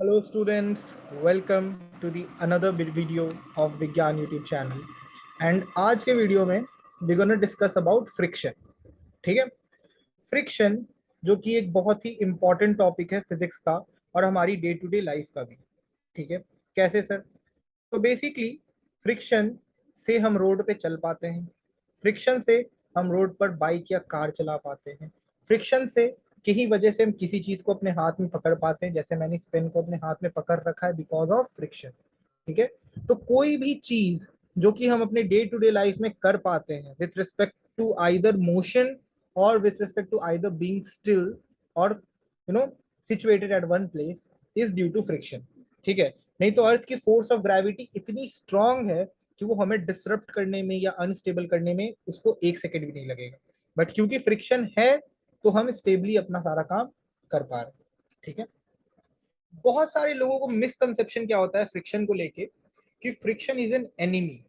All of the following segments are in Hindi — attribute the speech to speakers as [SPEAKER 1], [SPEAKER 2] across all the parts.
[SPEAKER 1] Hello students, welcome to the another video of विज्ञान YouTube channel. And आज के वीडियो में we're going to discuss about friction. ठीक है, फ्रिक्शन जो कि एक बहुत ही इम्पॉर्टेंट टॉपिक है फिजिक्स का और हमारी डे टू डे लाइफ का भी. ठीक है, कैसे सर? तो बेसिकली फ्रिक्शन से हम रोड पे चल पाते हैं, फ्रिक्शन से हम रोड पर बाइक या कार चला पाते हैं, फ्रिक्शन से की वजह से हम किसी चीज को अपने हाथ में पकड़ पाते हैं, जैसे मैंने इस पेन को अपने हाथ में पकड़ रखा है बिकॉज ऑफ फ्रिक्शन. ठीक है, तो कोई भी चीज जो कि हम अपने डे टू डे लाइफ में कर पाते हैं with respect to either motion और with respect to either being still और situated at one place is due to friction. ठीक है, नहीं तो अर्थ की फोर्स ऑफ ग्रेविटी इतनी स्ट्रांग है कि वो हमें डिसरप्ट करने में या अनस्टेबल करने में उसको एक सेकेंड भी नहीं लगेगा. बट क्योंकि फ्रिक्शन है तो हम स्टेबली अपना सारा काम कर पा रहे हैं. ठीक है, बहुत सारे लोगों को मिसकंसेप्शन क्या होता है फ्रिक्शन को लेके कि friction is an enemy.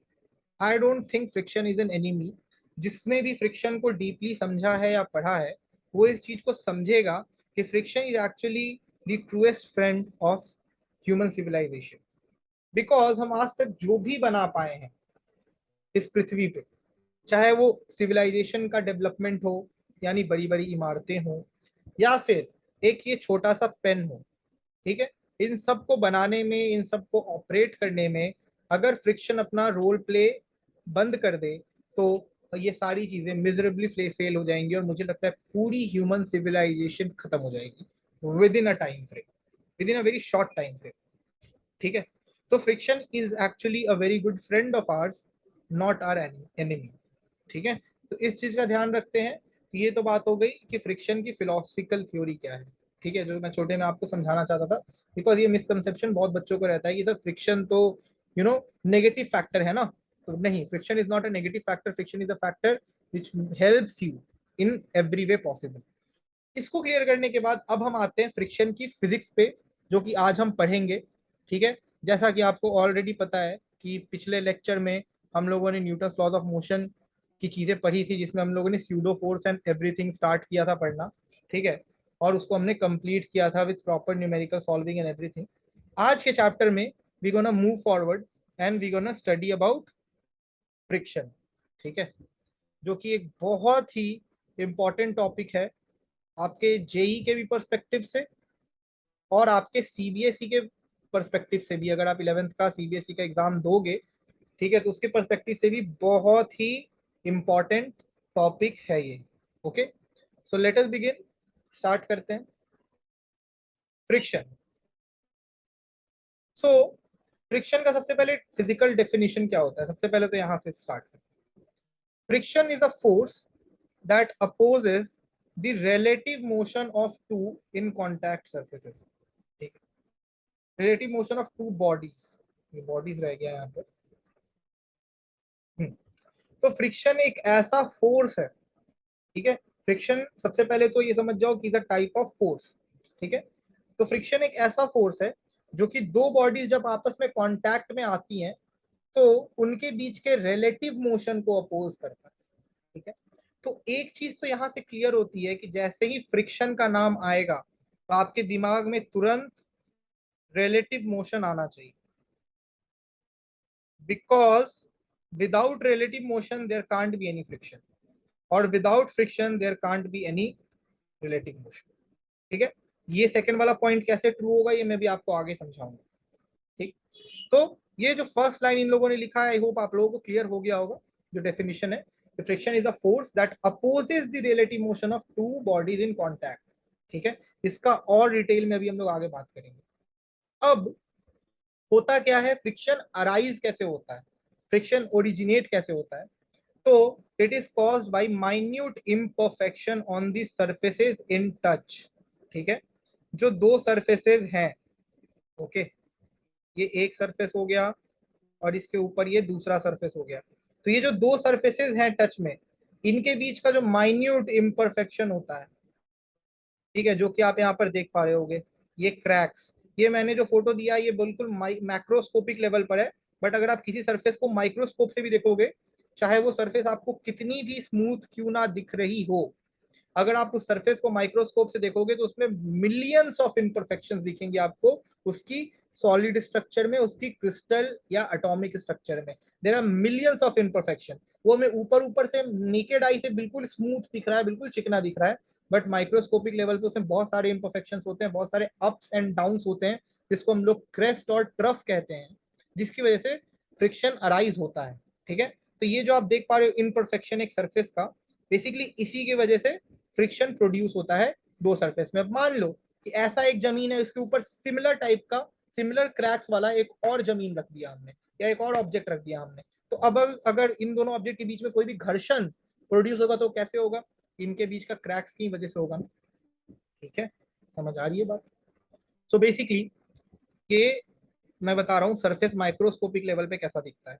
[SPEAKER 1] I don't think friction is an enemy. जिसने भी फ्रिक्शन को डीपली समझा है या पढ़ा है वो इस चीज को समझेगा कि friction is actually the truest friend of human civilisation. Because हम आज तक जो भी बना पाए हैं इस पृथ्वी पे, चाहे वो सिविलाइजेशन का डेवलपमेंट हो यानी बड़ी बड़ी इमारतें हो या फिर एक ये छोटा सा पेन हो, ठीक है, इन सब को बनाने में, इन सब को ऑपरेट करने में अगर फ्रिक्शन अपना रोल प्ले बंद कर दे तो ये सारी चीजें मिजरेबली फेल हो जाएंगी और मुझे लगता है पूरी ह्यूमन सिविलाइजेशन खत्म हो जाएगी within a time frame, within a very short time frame. ठीक है, तो friction is actually a very good friend of ours, not our enemy. ठीक है, तो इस चीज का ध्यान रखते हैं. ये तो बात हो गई कि फ्रिक्शन की फिलोसफिकल थ्योरी क्या है. ठीक है, जो मैं छोटे में आपको समझाना चाहता था, बिकॉज ये मिसकंसेप्शन बहुत बच्चों को रहता है कि सर फ्रिक्शन तो नेगेटिव फैक्टर है ना. तो नहीं, friction is not a negative factor, friction is a factor which helps you in every way possible. इसको क्लियर करने के बाद अब हम आते हैं फ्रिक्शन की फिजिक्स पे, जो कि आज हम पढ़ेंगे. ठीक है, जैसा कि आपको ऑलरेडी पता है कि पिछले लेक्चर में हम लोगों ने न्यूटन लॉज ऑफ मोशन की चीजें पढ़ी थी, जिसमें हम लोगों ने pseudo force and everything start किया था पढ़ना. ठीक है, और उसको हमने कंप्लीट किया था with proper numerical solving and everything. आज के चैप्टर में we gonna move forward and we gonna study about friction. ठीक है, जो कि एक बहुत ही इंपॉर्टेंट टॉपिक है आपके जेई के भी पर्सपेक्टिव से और आपके सीबीएसई के पर्सपेक्टिव से भी. अगर आप 11th का सीबीएसई का एग्जाम दोगे, ठीक है, तो उसके पर्सपेक्टिव से भी बहुत ही इंपॉर्टेंट टॉपिक है ये. Okay, so let us begin. Start करते हैं. फ्रिक्शन. सो फ्रिक्शन का सबसे पहले फिजिकल डेफिनेशन क्या होता है, सबसे पहले तो यहां से स्टार्ट करते हैं. Friction is a force that opposes the relative motion of two in contact surfaces. ठीक है, relative motion of two bodies, ये बॉडीज रह गया यहाँ पर. तो फ्रिक्शन एक ऐसा फोर्स है. ठीक है, फ्रिक्शन सबसे पहले तो ये समझ जाओ कि is a type of force. ठीक है, तो फ्रिक्शन एक ऐसा फोर्स है जो कि दो बॉडीज जब आपस में कांटेक्ट में आती हैं तो उनके बीच के रिलेटिव मोशन को अपोज करता है. ठीक है, तो एक चीज तो यहां से क्लियर होती है कि जैसे ही फ्रिक्शन का नाम आएगा तो आपके दिमाग में तुरंत रिलेटिव मोशन आना चाहिए. Because without relative motion there can't be any friction और without friction there can't be any relative motion. ठीक है, ये सेकंड वाला पॉइंट कैसे ट्रू होगा ये मैं भी आपको आगे समझाऊंगा. ठीक, तो ये जो फर्स्ट लाइन इन लोगों ने लिखा है, आई होप आप लोगों को क्लियर हो गया होगा जो डेफिनेशन है. Friction is a force that opposes the relative motion of two bodies in contact. ठीक है, इसका और डिटेल में अभी हम लोग आगे बात करेंगे. अब होता क्या है, फ्रिक्शन अराइज कैसे होता है, फ्रिक्शन ओरिजिनेट कैसे होता है. तो it is caused by minute imperfection on the surfaces in touch. ठीक है, जो दो सरफेसेस हैं, ओके, ये एक सरफेस हो गया और इसके ऊपर ये दूसरा सरफेस हो गया. तो ये जो दो सरफेसेस हैं टच में, इनके बीच का जो माइन्यूट इम्परफेक्शन होता है, ठीक है, जो कि आप यहाँ पर देख पा रहे होगे, ये क्रैक्स, ये मैंने जो फोटो दिया ये बिल्कुल मैक्रोस्कोपिक लेवल पर है. बट अगर आप किसी सरफेस को माइक्रोस्कोप से भी देखोगे, चाहे वो सरफेस आपको कितनी भी स्मूथ क्यों ना दिख रही हो, अगर आप उस सरफेस को माइक्रोस्कोप से देखोगे तो उसमें मिलियंस ऑफ इम्परफेक्शंस दिखेंगे आपको उसकी सॉलिड स्ट्रक्चर में, उसकी क्रिस्टल या एटॉमिक स्ट्रक्चर में। There are millions of imperfection. वो हमें ऊपर ऊपर से नेकेड आई से बिल्कुल स्मूथ दिख रहा है, बिल्कुल चिकना दिख रहा है, बट माइक्रोस्कोपिक लेवल पे उसमें बहुत सारे इम्परफेक्शंस होते हैं, बहुत सारे अप्स एंड डाउन्स होते हैं, जिसको हम लोग क्रेस्ट और ट्रफ कहते हैं, जिसकी वजह से फ्रिक्शन अराइज होता है। ठीक है, तो ये जो आप देख पा रहे हो इम्परफेक्शन एक सरफेस का, बेसिकली इसी की वजह से फ्रिक्शन प्रोड्यूस होता है दो सरफेस में। अब मान लो कि ऐसा एक जमीन है, उसके ऊपर सिमिलर टाइप का, सिमिलर क्रैक्स वाला एक और जमीन रख दिया हमने, या एक और ऑब्जेक्ट रख दिया हमने, तो अब अगर इन दोनों ऑब्जेक्ट के बीच में कोई भी घर्षण प्रोड्यूस होगा तो कैसे होगा? इनके बीच का क्रैक्स की वजह से होगा ना। ठीक है, समझ आ रही है बात? सो बेसिकली ये मैं बता रहा हूँ सरफेस माइक्रोस्कोपिक लेवल पे कैसा दिखता है।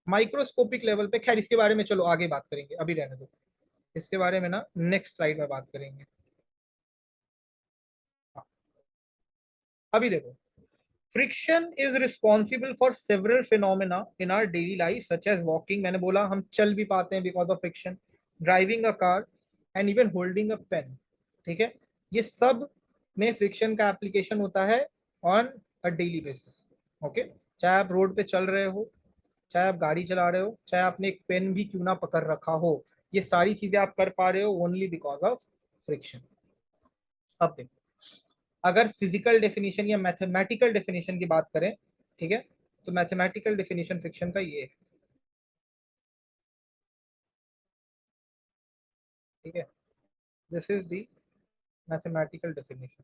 [SPEAKER 1] माइक्रोस्कोपिक लेवल पे, खैर इसके बारे में चलो आगे बात करेंगे, अभी रहने दो, इसके बारे में ना नेक्स्ट स्लाइड में बात करेंगे। हाँ, अभी देखो, friction is responsible for several phenomena in our daily life such as walking, मैंने बोला हम चल भी पाते हैं because of friction, driving a car and even holding a pen. ठीक है, ये सब में फ्रिक्शन का एप्लीकेशन होता है on a daily basis. Okay, चाहे आप रोड पे चल रहे हो, चाहे आप गाड़ी चला रहे हो, चाहे आपने एक पेन भी क्यों ना पकड़ रखा हो, ये सारी चीजें आप कर पा रहे हो ओनली बिकॉज ऑफ फ्रिक्शन। अब देखो, अगर फिजिकल डेफिनेशन या मैथमेटिकल डेफिनेशन की बात करें, ठीक है, तो मैथमेटिकल डेफिनेशन फ्रिक्शन का ये है। ठीक है, this is the mathematical definition.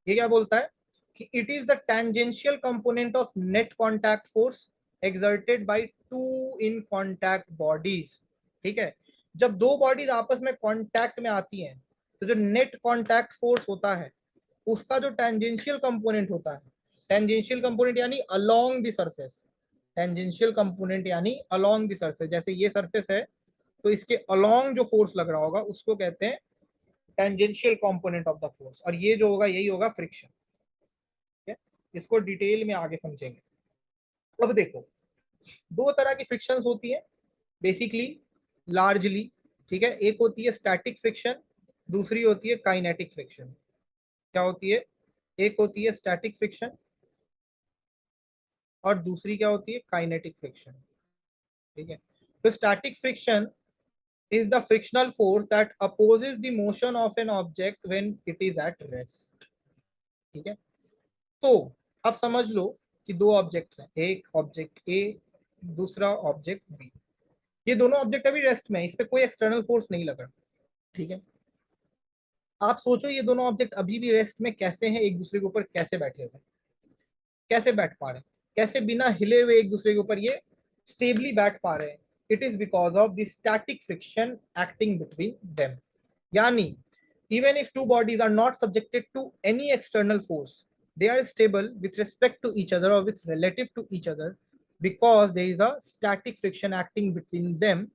[SPEAKER 1] ये क्या बोलता है कि it is the tangential component of net contact force exerted by two in contact bodies. ठीक है, जब दो बॉडीज आपस में कांटेक्ट में आती हैं, तो जो नेट कांटेक्ट फोर्स होता है उसका जो टेंजेंशियल कंपोनेंट होता है, टेंजेंशियल कंपोनेंट यानी along the surface, tangential component यानी अलोंग द सरफेस, जैसे ये सरफेस है तो इसके अलोंग जो फोर्स लग रहा होगा उसको कहते हैं tangential component of the force, और ये जो होगा यही होगा फ्रिक्शन। ठीक है, इसको डिटेल में आगे समझेंगे। अब देखो, दो तरह की फ्रिक्शंस होती है बेसिकली, लार्जली। ठीक है, एक होती है स्टैटिक फ्रिक्शन, दूसरी होती है काइनेटिक फ्रिक्शन। क्या होती है? एक होती है स्टैटिक फ्रिक्शन और दूसरी क्या होती है? Kinetic friction. ठीक है, तो static friction is the frictional force that opposes the motion of an object when it is at rest। ठीक है, तो अब समझ लो कि दो ऑब्जेक्ट्स हैं, एक ऑब्जेक्ट ए, दूसरा ऑब्जेक्ट बी। ये दोनों ऑब्जेक्ट अभी रेस्ट में है, इस पे कोई एक्सटर्नल फोर्स नहीं लगा। ठीक है, आप सोचो ये दोनों ऑब्जेक्ट अभी भी रेस्ट में कैसे हैं, एक दूसरे के ऊपर कैसे बैठे हुए, कैसे बैठ पा रहे हैं, कैसे बिना हिले हुए एक दूसरे के ऊपर ये स्टेबली बैठ पा रहे हैं? It is because of the static friction acting between them. यानी even if two bodies are not subjected to any external force, they are stable with respect to each other or with relative to each other because there is a static friction acting between them।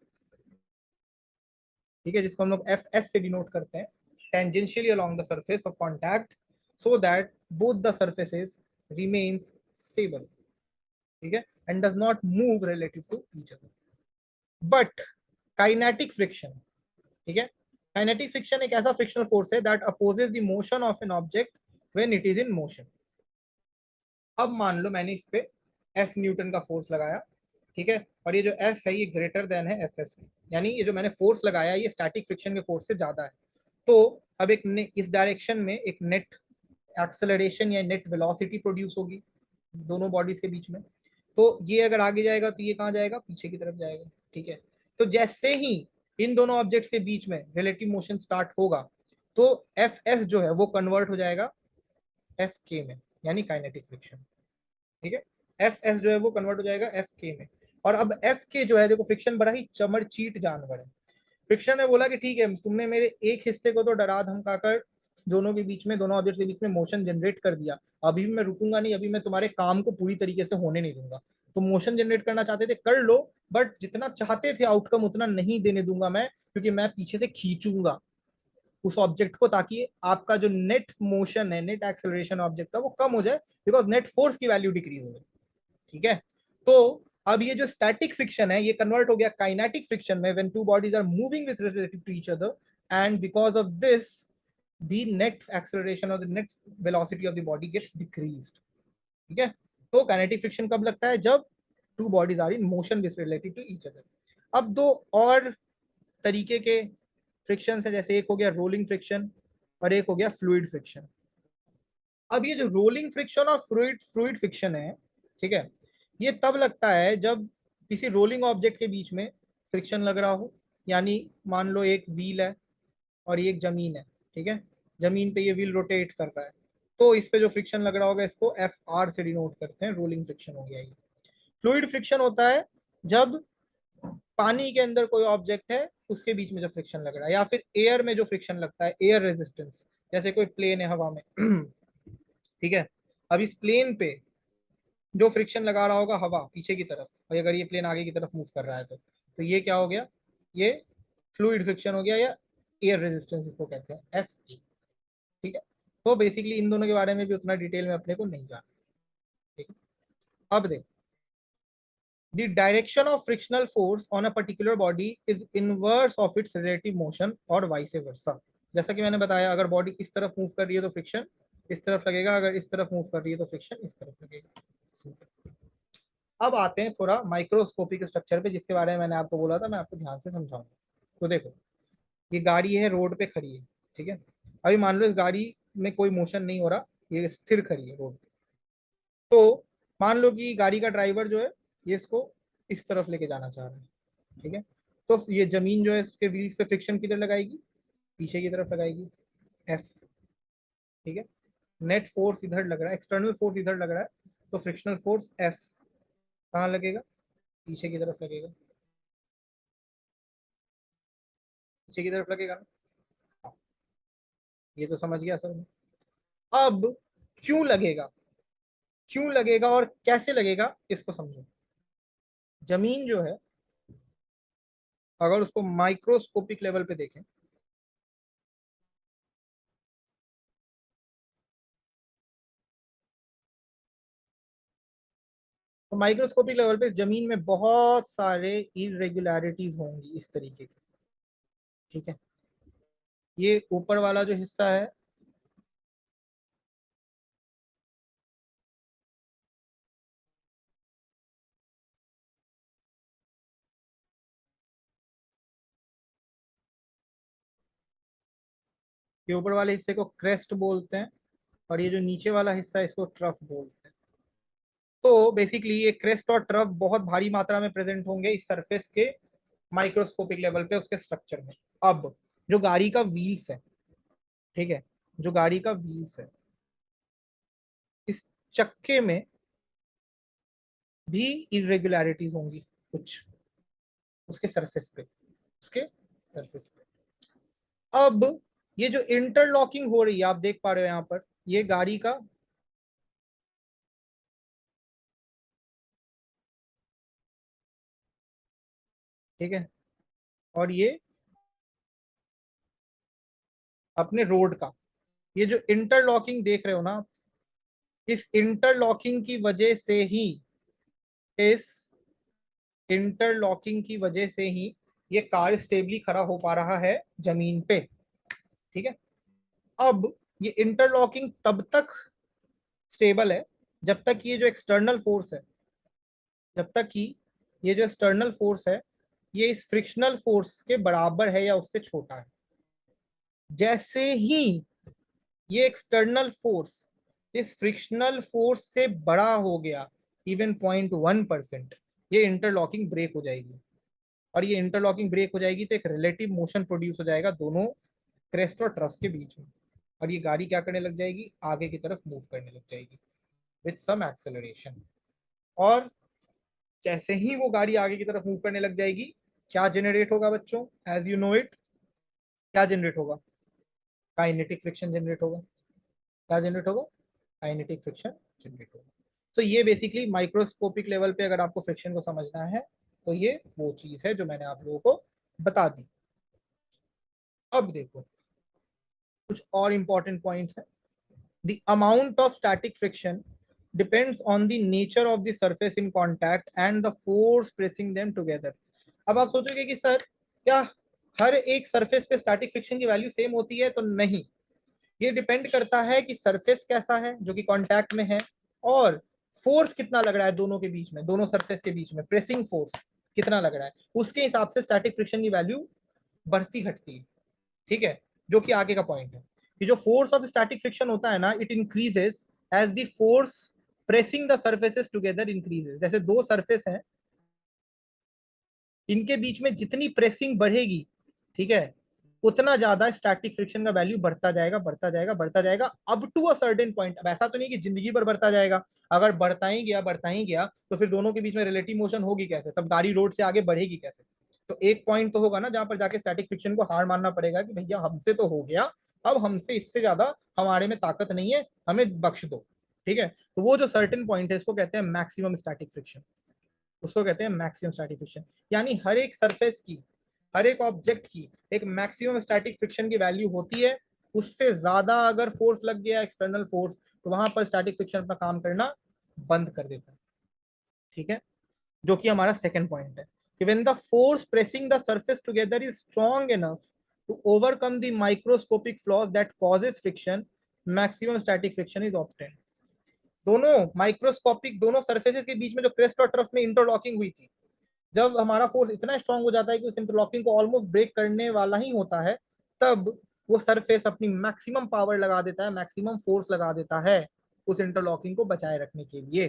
[SPEAKER 1] ठीक है, जिसको हम लोग एफ एस से डिनोट करते हैं, tangentially along the surface of contact so that both the surfaces remains stable। ठीक है, and does not move relative to each other। but kinetic friction, ठीक है, काइनेटिक फ्रिक्शन एक ऐसा फ्रिक्शनल फोर्स है that opposes the motion of an object when it is in motion. अब मान लो मैंने इस पे एफ न्यूटन का फोर्स लगाया, ठीक है, और ये जो एफ है ये ग्रेटर देन है एफ एस, यानी ये जो मैंने फोर्स लगाया ये स्टैटिक फ्रिक्शन के फोर्स से ज्यादा है। तो अब इस डायरेक्शन में एक नेट एक्सेलरेशन या नेट वेलोसिटी प्रोड्यूस होगी दोनों बॉडीज के बीच में। तो ये अगर आगे जाएगा तो ये कहाँ जाएगा? पीछे की तरफ जाएगा। ठीक है, तो जैसे ही इन दोनों ऑब्जेक्ट्स के बीच में रिलेटिव मोशन स्टार्ट होगा तो एफ एस जो है वो कन्वर्ट हो जाएगा एफ के में, यानी काइनेटिक फ्रिक्शन। ठीक है, एफ एस जो है वो कन्वर्ट हो जाएगा एफ के में। और अब एफ के जो है, देखो फ्रिक्शन बड़ा ही चमड़चीट जानवर है। फ्रिक्शन ने बोला कि ठीक है, तुमने मेरे एक हिस्से को तो डरा धमकाकर दोनों के बीच में, दोनों ऑब्जेक्ट के बीच में मोशन जनरेट कर दिया, अभी भी मैं रुकूंगा नहीं, अभी मैं तुम्हारे काम को पूरी तरीके से होने नहीं दूंगा। तो मोशन जनरेट करना चाहते थे कर लो, बट जितना चाहते थे आउटकम उतना नहीं देने दूंगा मैं, क्योंकि मैं पीछे से खींचूंगा उस ऑब्जेक्ट को ताकि आपका जो नेट मोशन है, नेट एक्सेलरेशन ऑब्जेक्ट का वो कम हो जाए, बिकॉज नेट फोर्स की वैल्यू डिक्रीज हो जाए। ठीक है, तो अब ये जो स्टैटिक फ्रिक्शन है ये कन्वर्ट हो गया काइनेटिक फ्रिक्शन में when two bodies are moving with relative to each other, and because of this the net acceleration or the net velocity of the body gets decreased. ठीक है, तो काइनेटिक फ्रिक्शन कब लगता है? जब two bodies are in motion with relative to each other. अब दो और तरीके के फ्रिक्शन है, जैसे एक हो गया रोलिंग फ्रिक्शन और एक हो गया फ्लूइड फ्रिक्शन. अब ये जो रोलिंग फ्रिक्शन और फ्लूइड फ्लूइड फ्रिक्शन है, ठीक है, ये तब लगता है जब किसी रोलिंग ऑब्जेक्ट के बीच में फ्रिक्शन लग रहा हो. यानी मान लो एक व्हील है और ये एक जमीन है, ठीक है, जमीन पे ये व्हील रोटेट कर रहा है, तो इस पे जो फ्रिक्शन लग रहा होगा इसको एफ आर से डिनोट करते हैं. रोलिंग फ्रिक्शन हो गया ये. फ्लूइड फ्रिक्शन होता है जब पानी के अंदर कोई ऑब्जेक्ट है उसके बीच में जो फ्रिक्शन लग रहा है, या फिर एयर में जो फ्रिक्शन लगता है, एयर रेजिस्टेंस. जैसे कोई प्लेन है हवा में ठीक है, अब इस प्लेन पे जो फ्रिक्शन लगा रहा होगा हवा पीछे की तरफ, और अगर ये प्लेन आगे की तरफ मूव कर रहा है तो ये क्या हो गया? ये फ्लूइड फ्रिक्शन हो गया, या एयर रेजिस्टेंस इसको कहते हैं, एफ ई. ठीक है, तो बेसिकली इन दोनों के बारे में भी उतना डिटेल में अपने को नहीं जाना. ठीक है, अब देखो, the direction of frictional force on a particular body is inverse of its relative motion और vice versa. जैसा कि मैंने बताया, अगर बॉडी इस तरफ मूव कर रही है तो फ्रिक्शन इस तरफ लगेगा, अगर इस तरफ मूव कर रही है तो फ्रिक्शन इस तरफ लगेगा. अब आते हैं थोड़ा माइक्रोस्कोपिक स्ट्रक्चर पे, जिसके बारे में मैंने आपको बोला था, मैं आपको ध्यान से समझाऊंगा. तो देखो, ये गाड़ी है, रोड पे खड़ी है, ठीक है. अभी मान लो इस गाड़ी में कोई मोशन नहीं हो रहा, ये स्थिर खड़ी है रोड पे. तो मान लो कि गाड़ी का ड्राइवर जो है ये इसको इस तरफ लेके जाना चाह रहा है, ठीक है. तो ये जमीन जो है इसके व्हील्स पे फ्रिक्शन किधर लगाएगी? पीछे की तरफ लगाएगी, एफ. ठीक है, नेट फोर्स इधर लग रहा है, एक्सटर्नल फोर्स इधर लग रहा है, तो फ्रिक्शनल फोर्स एफ कहाँ लगेगा? पीछे की तरफ लगेगा, पीछे की तरफ लगेगा ना. हाँ, ये तो समझ गया सर. अब क्यों लगेगा, क्यों लगेगा और कैसे लगेगा इसको समझो. जमीन जो है, अगर उसको माइक्रोस्कोपिक लेवल पे देखें, तो माइक्रोस्कोपिक लेवल पे जमीन में बहुत सारे इरेगुलरिटीज होंगी इस तरीके की. ठीक है, ये ऊपर वाला जो हिस्सा है, ये ऊपर वाले हिस्से को क्रेस्ट बोलते हैं, और ये जो नीचे वाला हिस्सा है इसको ट्रफ बोलते हैं. तो बेसिकली ये क्रेस्ट और ट्रफ बहुत भारी मात्रा में प्रेजेंट होंगे इस सरफेस के माइक्रोस्कोपिक लेवल पे, उसके स्ट्रक्चर में. अब जो गाड़ी का व्हील्स है, ठीक है, जो गाड़ी का व्हील्स है, इस चक्के में भी इरेगुलरिटीज होंगी कुछ उसके सरफेस पे, उसके सरफेस पे. अब ये जो इंटरलॉकिंग हो रही है, आप देख पा रहे हो यहाँ पर, ये गाड़ी का ठीक है, और ये अपने रोड का, ये जो इंटरलॉकिंग देख रहे हो ना, इस इंटरलॉकिंग की वजह से ही, इस इंटरलॉकिंग की वजह से ही ये कार स्टेबली खड़ा हो पा रहा है जमीन पे. ठीक है, अब ये इंटरलॉकिंग तब तक स्टेबल है जब तक ये जो एक्सटर्नल फोर्स है, जब तक कि ये जो एक्सटर्नल फोर्स है ये इस फ्रिक्शनल फोर्स के बराबर है या उससे छोटा है. जैसे ही ये एक्सटर्नल फोर्स इस फ्रिक्शनल फोर्स से बड़ा हो गया, इवन 0.1%, ये इंटरलॉकिंग ब्रेक हो जाएगी. और ये इंटरलॉकिंग ब्रेक हो जाएगी तो एक रिलेटिव मोशन प्रोड्यूस हो जाएगा दोनों क्रेस्ट और ट्रफ के बीच में, और ये गाड़ी क्या करने लग जाएगी? आगे की तरफ मूव करने लग जाएगी विथ सम एक्सेलरेशन. और जैसे ही वो गाड़ी आगे की तरफ मूव करने लग जाएगी, क्या जनरेट होगा बच्चों? एज यू नो इट, क्या जनरेट होगा? काइनेटिक फ्रिक्शन जनरेट होगा. क्या जनरेट होगा? काइनेटिक फ्रिक्शन जनरेट होगा. तो ये बेसिकली माइक्रोस्कोपिक लेवल पे अगर आपको फ्रिक्शन को समझना है तो ये वो चीज है जो मैंने आप लोगों को बता दी. अब देखो, कुछ और इंपॉर्टेंट पॉइंट्स हैं. The amount of static friction depends on the nature of the surface in contact and the force pressing them together. अब आप सोचोगे कि सर क्या हर एक सरफेस पे स्टैटिक फ्रिक्शन की वैल्यू सेम होती है? तो नहीं. ये डिपेंड करता है कि सरफेस कैसा है जो कि कांटेक्ट में है, और फोर्स कितना लग रहा है दोनों के बीच में, दोनों सरफेस के बीच में प्रेसिंग फोर्स कितना लग रहा है, उसके हिसाब से स्टैटिक फ्रिक्शन की वैल्यू बढ़ती घटती है। ठीक है, जो कि आगे का पॉइंट है कि जो फोर्स ऑफ स्टैटिक फ्रिक्शन होता है ना, it increases as the force pressing the surfaces together increases. जैसे दो सरफेस हैं, इनके बीच में जितनी प्रेसिंग बढ़ेगी, ठीक है, उतना ज्यादा स्टैटिक फ्रिक्शन का वैल्यू बढ़ता जाएगा, बढ़ता जाएगा, बढ़ता जाएगा, up to a certain point. अब ऐसा तो नहीं कि जिंदगी भर बढ़ता जाएगा, अगर बढ़ता ही गया, बढ़ता ही गया, तो फिर दोनों के बीच में रिलेटिव मोशन होगी कैसे, तब गाड़ी रोड से आगे बढ़ेगी कैसे। तो एक पॉइंट तो होगा ना जहां पर जाके स्टैटिक फ्रिक्शन को हार मानना पड़ेगा कि भैया हमसे तो हो गया, अब हमसे इससे ज्यादा हमारे में ताकत नहीं है, हमें बख्श दो। ठीक है, तो वो जो सर्टेन पॉइंट है इसको कहते हैं मैक्सिमम स्टैटिक फ्रिक्शन, उसको कहते हैं मैक्सिमम स्टैटिक फ्रिक्शन। यानी हर एक सरफेस की, हर एक ऑब्जेक्ट की एक मैक्सिमम स्टैटिक फ्रिक्शन की वैल्यू होती है। उससे ज्यादा अगर फोर्स लग गया, एक्सटर्नल फोर्स, तो वहां पर स्टैटिक फ्रिक्शन अपना काम करना बंद कर देता है। ठीक है, जो कि हमारा सेकंड पॉइंट है कि when the force pressing the surface together is strong enough to overcome the microscopic flaws that causes friction, maximum static friction is obtained. दोनों माइक्रोस्कोपिक, दोनों सरफेसेस के बीच में जो क्रेस्ट और ट्रफ में इंटरलॉकिंग हुई थी, जब हमारा फोर्स इतना स्ट्रांग हो जाता है कि उस इंटरलॉकिंग को ऑलमोस्ट ब्रेक करने वाला ही होता है, तब वो सरफेस अपनी मैक्सिमम पावर लगा देता है, मैक्सिमम फोर्स लगा देता है उस इंटरलॉकिंग को बचाए रखने के लिए।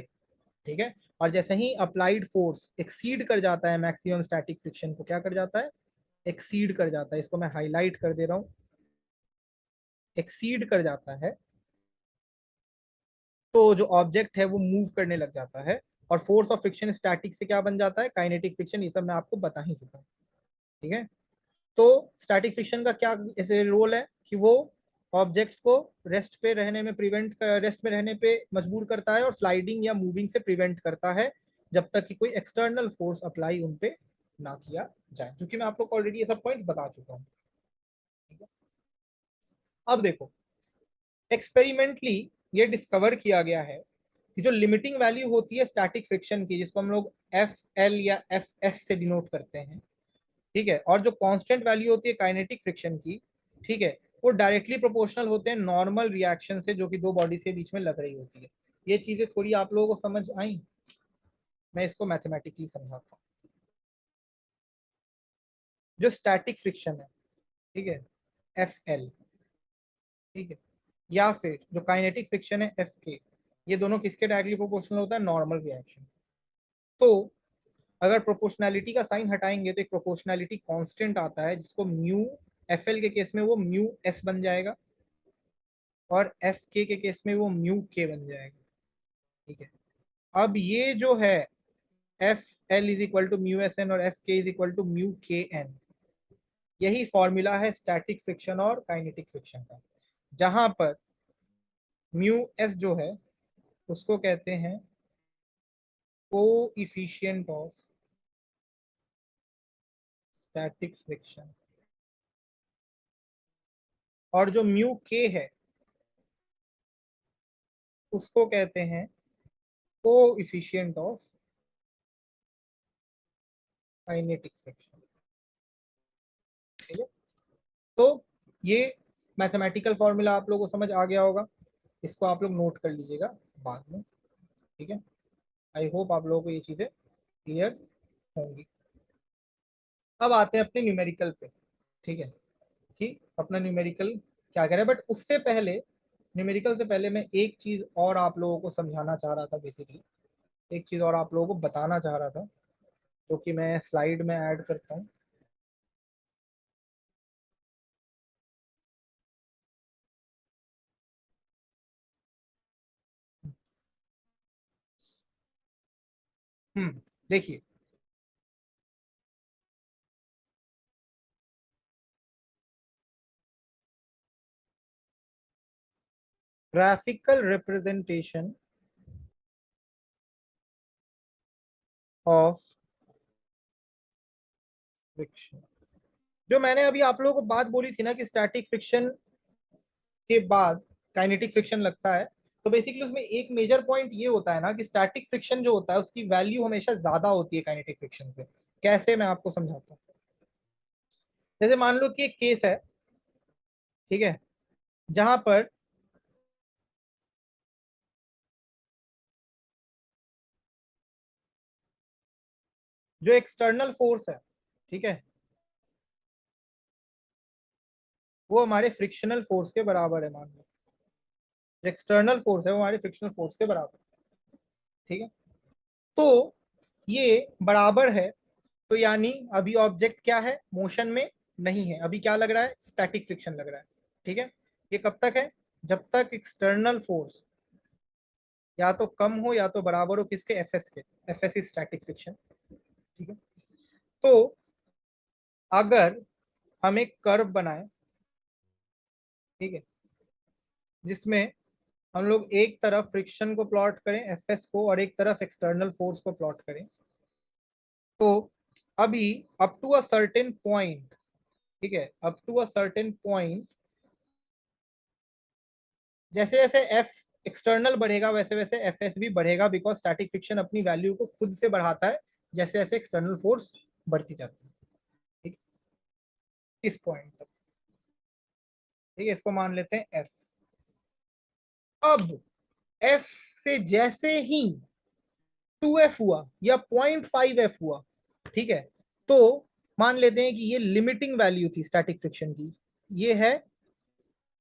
[SPEAKER 1] ठीक है, और जैसे ही अप्लाइड फोर्स एक्सीड कर जाता है मैक्सिमम स्टैटिक फ्रिक्शन को, क्या कर जाता है, एक्सीड कर जाता है। इसको मैं हाईलाइट कर दे रहा हूं, एक्सीड कर जाता है, तो जो ऑब्जेक्ट है वो मूव करने लग जाता है, और फोर्स ऑफ फ्रिक्शन स्टैटिक से क्या बन जाता है, काइनेटिक फ्रिक्शन। ये सब मैं आपको बता ही चुका हूँ। ठीक है, तो स्टैटिक फ्रिक्शन का क्या ऐसे रोल है कि वो ऑब्जेक्ट्स को रेस्ट पे रहने में प्रिवेंट, रेस्ट में रहने पे मजबूर करता है, और स्लाइडिंग या मूविंग से प्रिवेंट करता है, जब तक कि कोई एक्सटर्नल फोर्स अप्लाई उन पे ना किया जाए, क्योंकि मैं आप लोग को ऑलरेडी ये सब पॉइंट बता चुका हूँ। अब देखो, एक्सपेरिमेंटली ये डिस्कवर किया गया है कि जो लिमिटिंग वैल्यू होती है स्टैटिक फ्रिक्शन की, जिसको हम लोग एफ एल या एफ एस से डिनोट करते हैं, ठीक है, और जो कांस्टेंट वैल्यू होती है काइनेटिक फ्रिक्शन की, ठीक है, वो डायरेक्टली प्रोपोर्शनल होते हैं नॉर्मल रिएक्शन से, जो कि दो बॉडीज के बीच में लग रही होती है। ये चीजें थोड़ी आप लोगों को समझ आई, मैं इसको मैथमेटिकली समझाता हूँ। जो स्टैटिक फ्रिक्शन है, ठीक है, एफ एल, ठीक है, या फिर जो काइनेटिक फ्रिक्शन है एफ के, ये दोनों किसके डायरेक्टली प्रोपोर्शनल होता है, नॉर्मल रिएक्शन। तो अगर प्रोपोर्शनैलिटी का साइन हटाएंगे तो एक प्रोपोर्शनैलिटी कांस्टेंट आता है, जिसको म्यू, एफ एल के केस में वो म्यू एस बन जाएगा, और एफ के केस में वो म्यू के बन जाएगा। ठीक है, अब ये जो है F L is equal to mu S N और F K is equal to mu K N, यही फॉर्मूला है स्टैटिक फ्रिक्शन और काइनेटिक फ्रिक्शन का, जहां पर म्यू एस जो है उसको कहते हैं कोएफिशिएंट ऑफ स्टैटिक फ्रिक्शन, और जो म्यू के है उसको कहते हैं कोएफिशिएंट ऑफ काइनेटिक फ्रिक्शन। ठीक है, तो ये मैथमेटिकल फॉर्मूला आप लोगों को समझ आ गया होगा, इसको आप लोग नोट कर लीजिएगा बाद में। ठीक है, आई होप आप लोगों को ये चीजें क्लियर होंगी। अब आते हैं अपने न्यूमेरिकल पे। ठीक है, कि अपना न्यूमेरिकल क्या करें, बट उससे पहले, न्यूमेरिकल से पहले मैं एक चीज और आप लोगों को समझाना चाह रहा था, बेसिकली एक चीज और आप लोगों को बताना चाह रहा था, जो कि मैं स्लाइड में ऐड करता हूँ। देखिए, ग्राफिकल रिप्रेजेंटेशन ऑफ फ्रिक्शन, जो मैंने अभी आप लोगों को बात बोली थी ना कि स्टैटिक फ्रिक्शन के बाद काइनेटिक फ्रिक्शन लगता है, तो बेसिकली उसमें एक मेजर पॉइंट ये होता है ना कि स्टैटिक फ्रिक्शन जो होता है उसकी वैल्यू हमेशा ज्यादा होती है काइनेटिक फ्रिक्शन से। कैसे, मैं आपको समझाता हूँ। जैसे मान लो कि एक केस है, ठीक है, जहां पर जो एक्सटर्नल फोर्स है, ठीक है, वो हमारे फ्रिक्शनल फोर्स के बराबर है। मान लो जो एक्सटर्नल फोर्स है वो हमारे फ्रिक्शनल फोर्स के बराबर है, ठीक है। तो ये बराबर है, तो यानी अभी ऑब्जेक्ट क्या है, मोशन में नहीं है, अभी क्या लग रहा है, स्टैटिक फ्रिक्शन लग रहा है, ठीक है। ये कब तक है, जब तक एक्सटर्नल फोर्स या तो कम हो या तो बराबर हो किसके, एफएस के। एफएस इज स्टैटिक फ्रिक्शन, ठीक है। तो अगर हम एक कर्व बनाए, ठीक है, जिसमें हम लोग एक तरफ फ्रिक्शन को प्लॉट करें, एफएस को, और एक तरफ एक्सटर्नल फोर्स को प्लॉट करें, तो अभी up to a certain point, ठीक है, up to a certain point, जैसे जैसे एफ एक्सटर्नल बढ़ेगा वैसे वैसे एफ एस भी बढ़ेगा, बिकॉज स्टैटिक फ्रिक्शन अपनी वैल्यू को खुद से बढ़ाता है जैसे जैसे एक्सटर्नल फोर्स बढ़ती जाती है, ठीक है, इस पॉइंट तक, ठीक है, इसको मान लेते हैं एफ। अब एफ से जैसे ही 2f हुआ या 0.5f हुआ, ठीक है, तो मान लेते हैं कि ये लिमिटिंग वैल्यू थी स्टैटिक फ्रिक्शन की, ये है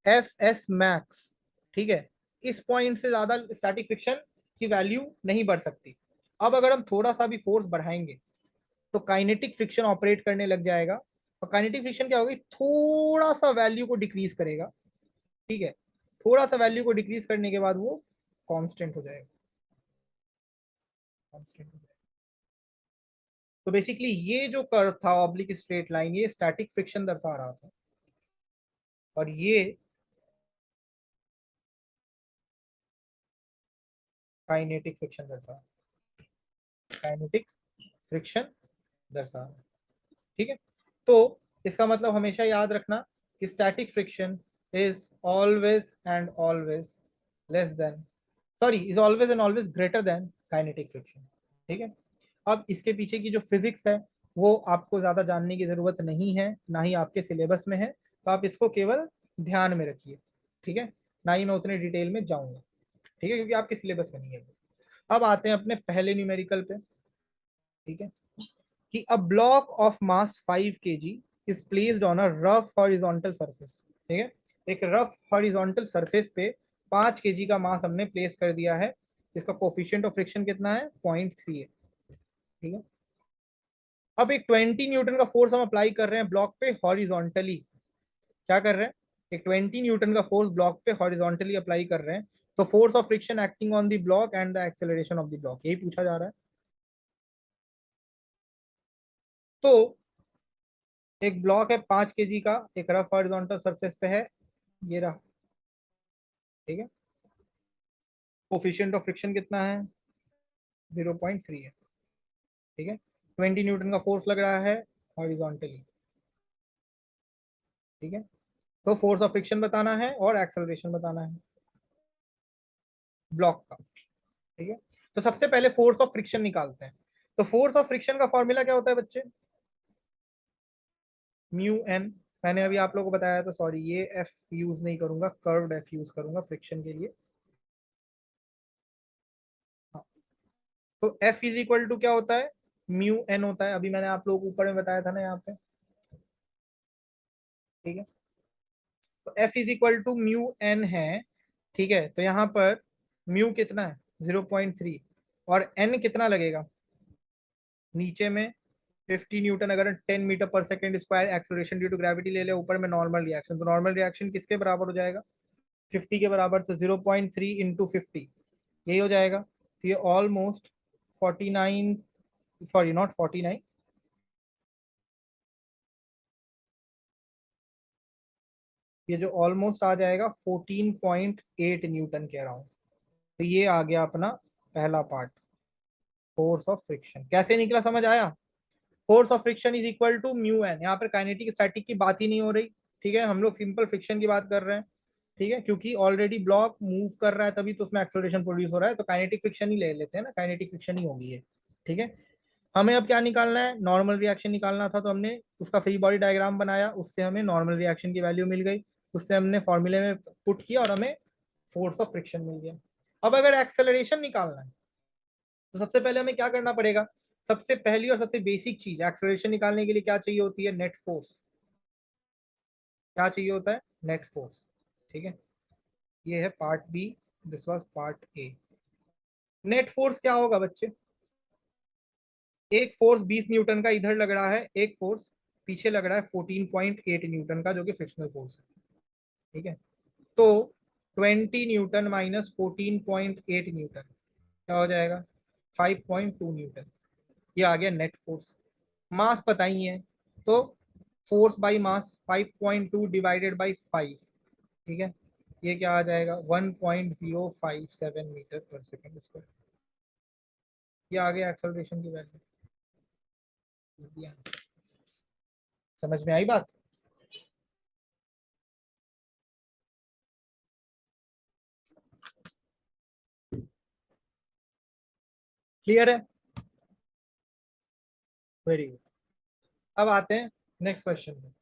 [SPEAKER 1] एफ एस मैक्स, ठीक है। इस पॉइंट से ज्यादा स्टैटिक फ्रिक्शन की वैल्यू नहीं बढ़ सकती। अब अगर हम थोड़ा सा भी फोर्स बढ़ाएंगे तो काइनेटिक फ्रिक्शन ऑपरेट करने लग जाएगा, और काइनेटिक फ्रिक्शन क्या होगी, थोड़ा सा वैल्यू को डिक्रीज करेगा, ठीक है, थोड़ा सा वैल्यू को डिक्रीज करने के बाद वो कांस्टेंट हो जाएगा, कांस्टेंट हो जाएगा। तो बेसिकली ये जो कर्व था ऑब्लिक स्ट्रेट लाइन, ये स्टैटिक फ्रिक्शन दर्शा रहा था, और ये काइनेटिक फ्रिक्शन दर्शा, काइनेटिक फ्रिक्शन दर्शा, ठीक है। तो इसका मतलब हमेशा याद रखना कि static friction is always and always less than, sorry, is always and always greater than kinetic friction, ठीक है। अब इसके पीछे की जो फिजिक्स है वो आपको ज्यादा जानने की जरूरत नहीं है, ना ही आपके सिलेबस में है, तो आप इसको केवल ध्यान में रखिए, ठीक है, ना ही मैं उतने डिटेल में जाऊंगा, ठीक है, क्योंकि आपके सिलेबस में नहीं है। अब आते हैं अपने पहले न्यूमेरिकल पे, ठीक है, कि a block of mass 5 kg is placed on a rough horizontal surface, ठीक है, एक रफ हॉरिजॉन्टल सरफेस पे 5 kg का मास हमने प्लेस कर दिया है, इसका कोफिशिएंट ऑफ फ्रिक्शन कितना है, 0.3 है, ठीक है। अब एक 20 न्यूटन का फोर्स हम अप्लाई कर रहे हैं ब्लॉक पे हॉरिजॉन्टली, क्या कर रहे हैं, एक 20 न्यूटन का फोर्स ब्लॉक पे हॉरिजॉन्टली अप्लाई कर रहे हैं, तो force of friction acting on the block and the acceleration of the block, यही पूछा जा रहा है। तो एक ब्लॉक है 5 kg का, एक रफ हॉरिजॉन्टल सरफेस पे है, ये रहा, ठीक है, कोफिशिएंट ऑफ फ्रिक्शन कितना है, 0.3 है, ठीक है, 20 न्यूटन का फोर्स लग रहा है हॉरिजॉन्टली, ठीक है। तो फोर्स ऑफ फ्रिक्शन बताना है और एक्सेलरेशन बताना है ब्लॉक का, ठीक है। तो सबसे पहले फोर्स ऑफ फ्रिक्शन निकालते हैं। तो फोर्स ऑफ फ्रिक्शन का फॉर्मूला क्या होता है बच्चे, म्यू एन, मैंने अभी आप लोगों को बताया था, सॉरी ये एफ यूज नहीं करूंगा, कर्व्ड एफ यूज करूंगा फ्रिक्शन के लिए, हाँ। तो एफ इज इक्वल टू क्या होता है, म्यू एन होता है, अभी मैंने आप लोगों को ऊपर में बताया था ना यहाँ पे, ठीक है। तो F is equal to mu N है, ठीक है, तो यहाँ पर म्यू कितना है, 0.3, और एन कितना लगेगा, नीचे में 50 न्यूटन, अगर 10 metre per second square acceleration due to gravity ले ले, ऊपर में नॉर्मल रिएक्शन, तो नॉर्मल रिएक्शन किसके बराबर हो जाएगा, 50 के बराबर, तो 0.3 इंटू 50, यही हो जाएगा, तो ये ऑलमोस्ट 49, सॉरी नॉट 49, ये जो ऑलमोस्ट आ जाएगा 14.8 न्यूटन कह रहा हूँ। तो ये आ गया अपना पहला पार्ट, फोर्स ऑफ फ्रिक्शन कैसे निकला, समझ आया। Force of friction is equal to mu N, यहाँ पर काइनेटिक स्टैटिक की बात ही नहीं हो रही, ठीक है, हम लोग सिंपल फ्रिक्शन की बात कर रहे हैं, ठीक है, क्योंकि ऑलरेडी ब्लॉक मूव कर रहा है तभी तो उसमें एक्सेलरेशन प्रोड्यूस हो रहा है, तो काइनेटिक फ्रिक्शन ही ले लेते हैं ना, काइनेटिक फ्रिक्शन ही होगी ये, ठीक है। हमें अब क्या निकालना है, नॉर्मल रिएक्शन निकालना था, तो हमने उसका फ्री बॉडी डायग्राम बनाया, उससे हमें नॉर्मल रिएक्शन की वैल्यू मिल गई, उससे हमने फॉर्मूले में पुट किया और हमें फोर्स ऑफ फ्रिक्शन मिल गया। अब अगर एक्सेलरेशन निकालना है तो सबसे पहले हमें क्या करना पड़ेगा, सबसे पहली और सबसे बेसिक चीज एक्सेलरेशन निकालने के लिए क्या चाहिए होती है, नेट फोर्स। क्या चाहिए होता है, नेट फोर्स। ठीक है, ये है part B, this was part A. Net force क्या होगा बच्चे, एक फोर्स 20 न्यूटन का इधर लग रहा है, एक फोर्स पीछे लग रहा है 14.8 न्यूटन का, जो कि फ्रिक्शनल फोर्स है। ठीक है, तो 20 न्यूटन माइनस 14.8 न्यूटन क्या हो जाएगा, 5.2 न्यूटन। ये आ गया नेट फोर्स। मास पता ही है, तो force by mass 5.2 divided by 5। ठीक है, ये क्या आ जाएगा, 1.057 मीटर पर सेकेंड स्क्वायर। ये आ गया एक्सेलरेशन की वैल्यू। समझ में आई बात। क्लियर है, वेरी गुड। अब आते हैं नेक्स्ट क्वेश्चन में।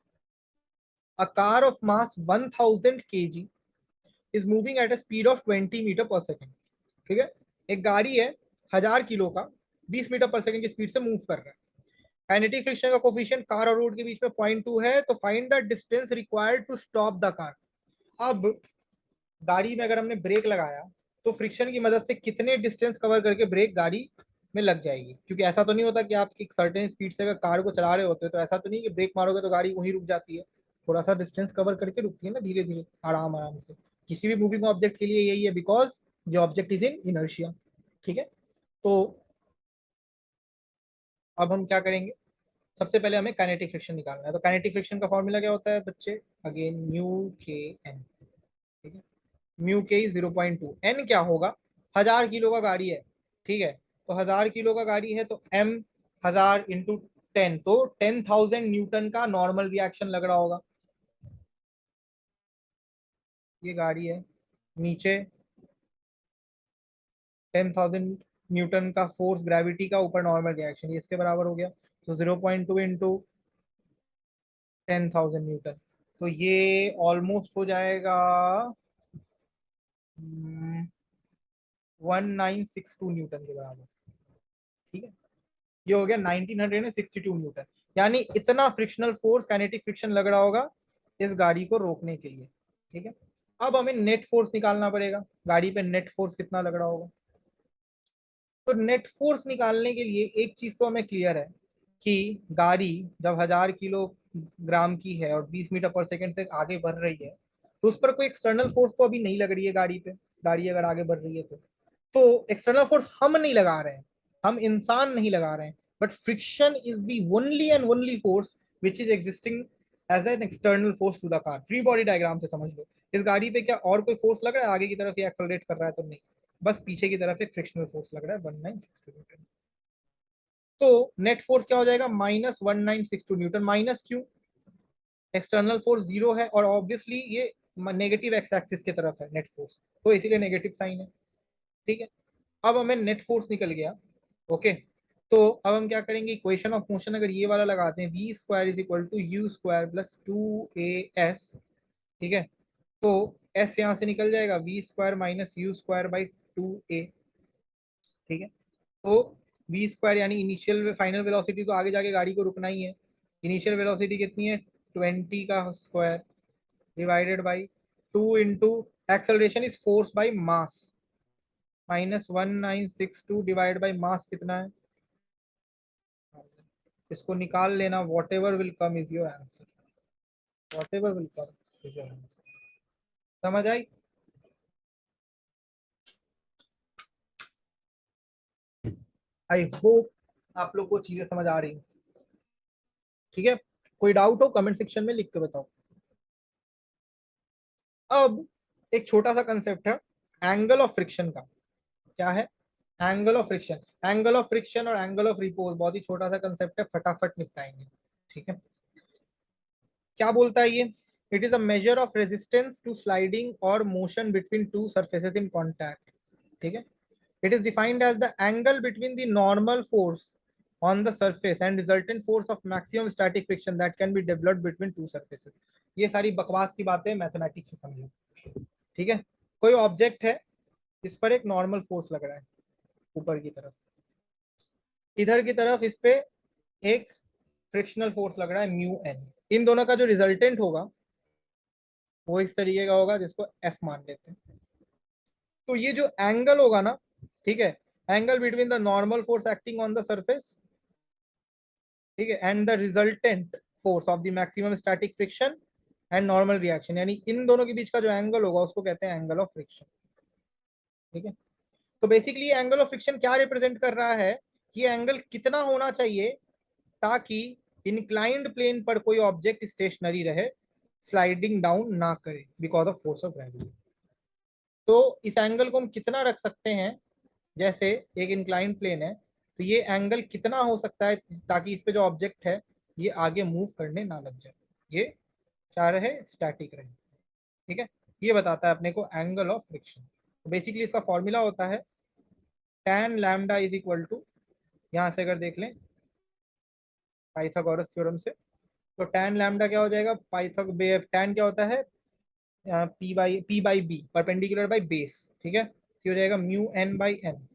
[SPEAKER 1] A car of mass 1000 kg is moving at a speed of 20 metre per second. ठीक है, एक गाड़ी है 1000 किलो का, 20 मीटर पर सेकेंड की स्पीड से मूव कर रहा है। काइनेटिक फ्रिक्शन का कोफिशिएंट कार और रोड के बीच में 0.2 है, तो find the distance required to stop the car. अब गाड़ी में अगर हमने ब्रेक लगाया तो फ्रिक्शन की मदद से कितने डिस्टेंस कवर करके ब्रेक गाड़ी में लग जाएगी, क्योंकि ऐसा तो नहीं होता कि आप एक सर्टेन स्पीड से अगर कार को चला रहे होते हैं तो ऐसा तो नहीं कि ब्रेक मारोगे तो गाड़ी वहीं रुक जाती है, थोड़ा सा डिस्टेंस कवर करके रुकती है ना, धीरे धीरे आराम आराम से। किसी भी मूविंग ऑब्जेक्ट के लिए यही है, because the object is in inertia. ठीक है, तो अब हम क्या करेंगे, सबसे पहले हमें काइनेटिक फ्रिक्शन निकालना है। तो काइनेटिक फ्रिक्शन का फॉर्मूला क्या होता है बच्चे, अगेन म्यू के एन। ठीक है, म्यू के 0.2, एन क्या होगा, 1000 किलो का गाड़ी है। ठीक है, तो 1000 किलो का गाड़ी है तो एम 1000 × 10, तो 10,000 न्यूटन का नॉर्मल रिएक्शन लग रहा होगा। ये गाड़ी है, नीचे 10,000 न्यूटन का फोर्स ग्रेविटी का, ऊपर नॉर्मल रिएक्शन, ये इसके बराबर हो गया। तो 0.2 इंटू 10,000 न्यूटन, तो ये ऑलमोस्ट हो जाएगा 1962 न्यूटन के बराबर। ठीक है, ये हो गया 1962 न्यूटन, यानी इतना फ्रिक्शनल फोर्स काइनेटिक फ्रिक्शन लग रहा होगा इस गाड़ी को रोकने के लिए। ठीक है, अब हमें नेट फोर्स निकालना पड़ेगा, गाड़ी पे नेट फोर्स कितना लग रहा होगा। तो नेट फोर्स निकालने के लिए एक चीज तो हमें क्लियर है कि गाड़ी जब 1000 किलोग्राम की है और 20 मीटर पर सेकंड से आगे बढ़ रही है, तो उस पर कोई एक्सटर्नल फोर्स तो अभी नहीं लग रही है गाड़ी पे। गाड़ी अगर आगे बढ़ रही है तो एक्सटर्नल फोर्स हम नहीं लगा रहे हैं, हम इंसान नहीं लगा रहे हैं, but friction is the only and only force which is existing as an external force to the car. Free body diagram से समझ लो, इस गाड़ी पे क्या और कोई फोर्स लग रहा है आगे की तरफ, ये एक्सेलरेट कर रहा है तो नहीं, बस पीछे की तरफ एक फ्रिक्शनल फोर्स लग रहा है 1962 न्यूटन। तो नेट फोर्स क्या हो जाएगा, -1962 न्यूटन। माइनस क्यों, एक्सटर्नल फोर्स जीरो है और ऑब्वियसली ये नेगेटिव एक्स एक्सिस की तरफ है नेट फोर्स, तो इसीलिए नेगेटिव साइन है। ठीक है, अब हमें नेट फोर्स निकल गया। ओके, तो अब हम क्या करेंगे, इक्वेशन ऑफ मोशन अगर ये वाला लगाते हैं, V square is equal to U square plus 2as। ठीक है, तो s यहाँ से निकल जाएगा, V square minus U square by 2a। ठीक है, तो वी स्क्वायर यानी इनिशियल फाइनल वेलोसिटी, तो आगे जाके गाड़ी को रुकना ही है। इनिशियल वेलोसिटी कितनी है, 20 का square divided by 2 into acceleration is force by mass, -1962 divide by mass कितना है, इसको निकाल लेना, what ever will come is your answer, what ever will come is your answer. समझ आई। आई होप आप लोग को चीजें समझ आ रही हैं। ठीक है, कोई डाउट हो कमेंट सेक्शन में लिख के बताओ। अब एक छोटा सा कंसेप्ट है एंगल ऑफ फ्रिक्शन का। क्या है, angle of friction. Angle of friction और एंगल ऑफ रिपोज बहुत ही छोटा सा कंसेप्ट है, फटाफट निपटाएंगे। ठीक है, क्या बोलता है ये, it is a measure of resistance to sliding और motion between two surfaces in contact. ठीक है, it is defined as the angle between the normal force on the surface and resultant force of maximum static friction that can be developed between two surfaces. ये सारी बकवास की बातें मैथमेटिक्स से समझो, ठीक है। कोई ऑब्जेक्ट है, इस पर एक नॉर्मल फोर्स लग रहा है ऊपर की तरफ, इधर की तरफ इस पे एक फ्रिक्शनल फोर्स लग रहा है म्यू एन। इन दोनों का जो रिजल्टेंट होगा वो इस तरीके का होगा, जिसको एफ मान लेते हैं। तो ये जो एंगल होगा ना, ठीक है, angle between the normal force acting on the surface, ठीक है, and the resultant force of the maximum static friction and normal reaction, यानी इन दोनों के बीच का जो एंगल होगा उसको कहते हैं एंगल ऑफ फ्रिक्शन, ठीक है। तो बेसिकली एंगल ऑफ फ्रिक्शन क्या रिप्रेजेंट कर रहा है कि एंगल कितना होना चाहिए ताकि इंक्लाइंड प्लेन पर कोई ऑब्जेक्ट स्टेशनरी रहे, स्लाइडिंग डाउन ना करे because of force of gravity. तो इस एंगल को हम कितना रख सकते हैं, जैसे एक इंक्लाइंड प्लेन है तो ये एंगल कितना हो सकता है ताकि इस पे जो ऑब्जेक्ट है ये आगे मूव करने ना लग जाए, ये क्या रहे, स्टैटिक रहे, ठीक है। ये बताता है अपने को एंगल ऑफ फ्रिक्शन। तो बेसिकली इसका फॉर्मूला होता है tan lambda is equal to, यहाँ से अगर देख लें पाइथागोरस थ्योरम से, तो tan लैम्डा क्या हो जाएगा, tan क्या होता है, P by B perpendicular by base, ठीक है। तो हो जाएगा mu N by N,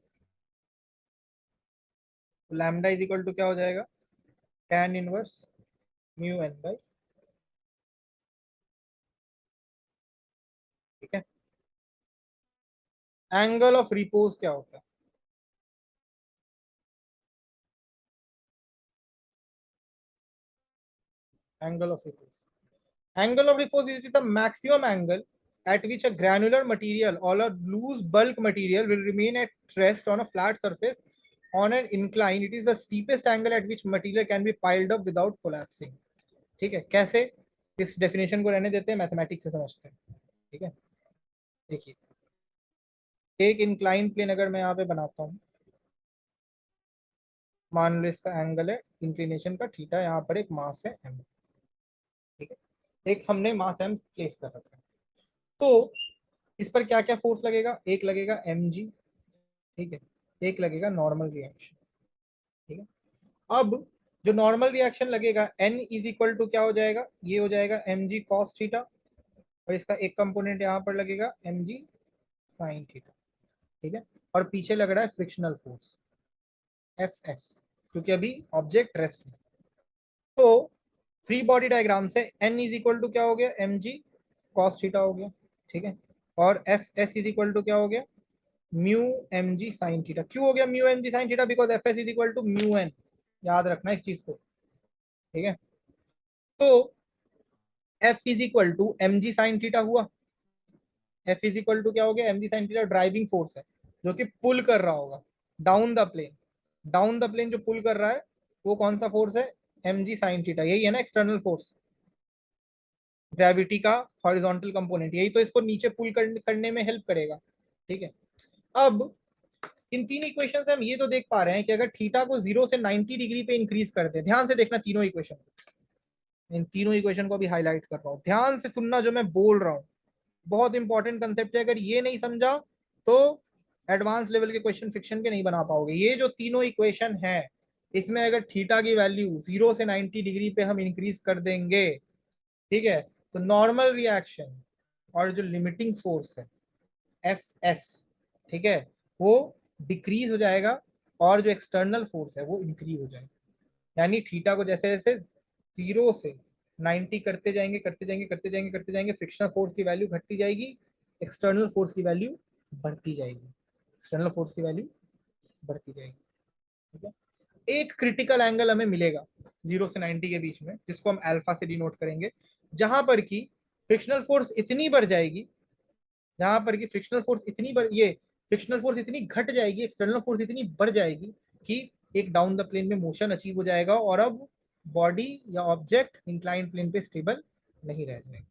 [SPEAKER 1] lambda is equal to क्या हो जाएगा, tan inverse mu N by, ठीक है। एंगल ऑफ रिपोज क्या होता है, angle of repose, angle of repose is the maximum angle at which a granular material or a loose bulk material will remain at rest on a flat surface on an incline. It is the steepest angle at which material can be piled up without collapsing, ठीक है। कैसे, इस डेफिनेशन को रहने देते हैं, मैथमेटिक्स से समझते हैं, ठीक है। देखिए एक इंक्लाइन प्लेन अगर मैं यहाँ पे बनाता हूँ, मान लो इसका एंगल है इंक्लिनेशन का थीटा, यहाँ पर एक मास है एम, ठीक है, एक हमने मास एम प्लेस कर रखा है। तो इस पर क्या क्या फोर्स लगेगा, एक लगेगा एम जी, ठीक है, एक लगेगा नॉर्मल रिएक्शन, ठीक है। अब जो नॉर्मल रिएक्शन लगेगा एन इज इक्वल टू क्या हो जाएगा, ये हो जाएगा एम जी कॉस थीटा, और इसका एक कंपोनेंट यहाँ पर लगेगा एम जी साइन थीटा, ठीक है। और पीछे लग रहा है फ्रिक्शनल फोर्स एफ एस, क्योंकि अभी ऑब्जेक्ट रेस्ट में। तो फ्री बॉडी डायग्राम से एन इज इक्वल टू क्या हो गया, एम जी कॉस थीटा हो गया, ठीक है। और F S is equal to क्या हो गया, mu M G sine theta. क्यों हो गया mu M G sine theta, because F S is equal to mu N, याद रखना इस चीज को, ठीक है। तो F is equal to M G sine theta हुआ, एफ इज इक्वल टू क्या हो गया, M G sine theta driving force है जो कि पुल कर रहा होगा down the plane, down the plane जो पुल कर रहा है वो कौन सा फोर्स है, एम जी साइन थीटा, यही है ना एक्सटर्नल फोर्स, ग्रेविटी का हॉरिजॉन्टल कंपोनेंट, यही तो इसको नीचे पुल करने में हेल्प करेगा, ठीक है। अब इन तीन इक्वेशन से हम ये तो देख पा रहे हैं कि अगर थीटा को 0 से 90 डिग्री पे इंक्रीज कर दे, ध्यान से देखना तीनों इक्वेशन, इन तीनों इक्वेशन को भी हाईलाइट कर रहा हूं, ध्यान से सुनना जो मैं बोल रहा हूं, बहुत इंपॉर्टेंट कंसेप्ट है। अगर ये नहीं समझा तो एडवांस लेवल के क्वेश्चन फ्रिक्शन के नहीं बना पाओगे। ये जो तीनों इक्वेशन है, इसमें अगर थीटा की वैल्यू 0 से 90 डिग्री पे हम इंक्रीज कर देंगे, ठीक है, तो नॉर्मल रिएक्शन और जो लिमिटिंग फोर्स है एफ एस, ठीक है, वो डिक्रीज हो जाएगा, और जो एक्सटर्नल फोर्स है वो इंक्रीज हो जाएगा। यानी थीटा को जैसे जैसे 0 से 90 करते जाएंगे करते जाएंगे करते जाएंगे करते जाएंगे, फ्रिक्शनल फोर्स की वैल्यू घटती जाएगी, एक्सटर्नल फोर्स की वैल्यू बढ़ती जाएगी, एक्सटर्नल फोर्स की वैल्यू बढ़ती जाएगी, ठीक है। एक क्रिटिकल एंगल हमें मिलेगा 0 से 90 के बीच में, जिसको हम अल्फा से डिनोट करेंगे, जहां पर की फ्रिक्शनल फोर्स इतनी बढ़ जाएगी, जहां पर की फ्रिक्शनल फोर्स इतनी बढ़, ये फ्रिक्शनल फोर्स इतनी घट जाएगी, एक्सटर्नल फोर्स इतनी बढ़ जाएगी कि एक डाउन द प्लेन में मोशन अचीव हो जाएगा, और अब बॉडी या ऑब्जेक्ट इंक्लाइन प्लेन पे स्टेबल नहीं रह जाएगा,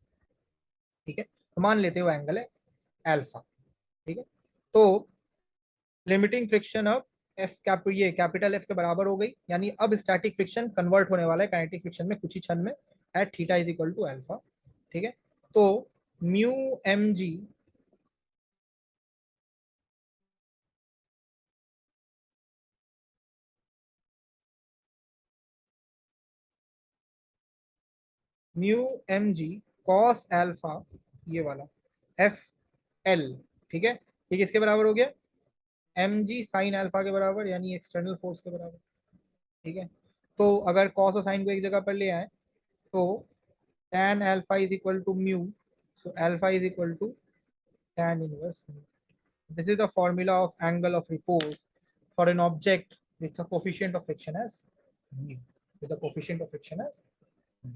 [SPEAKER 1] ठीक है। तो मान लेते हो एंगल है अल्फा, ठीक है। तो लिमिटिंग फ्रिक्शन अब ये कैपिटल एफ के बराबर हो गई, यानी अब स्टैटिक फ्रिक्शन कन्वर्ट होने वाला है काइनेटिक फ्रिक्शन में कुछ ही क्षण में, at theta is equal to alpha, ठीक है। तो mu M G mu M G cos alpha, ये वाला एफ एल, ठीक है, ये किसके बराबर हो गया, एम जी साइन एल्फा के बराबर, यानी एक्सटर्नल फोर्स के बराबर, ठीक है। तो अगर कॉस और साइन को एक जगह पर ले आए तो tan alpha is equal to mu, so alpha is equal to tan inverse mu. This is the formula of angle of repose for an object with a coefficient of friction as mu, with a coefficient of friction as mu.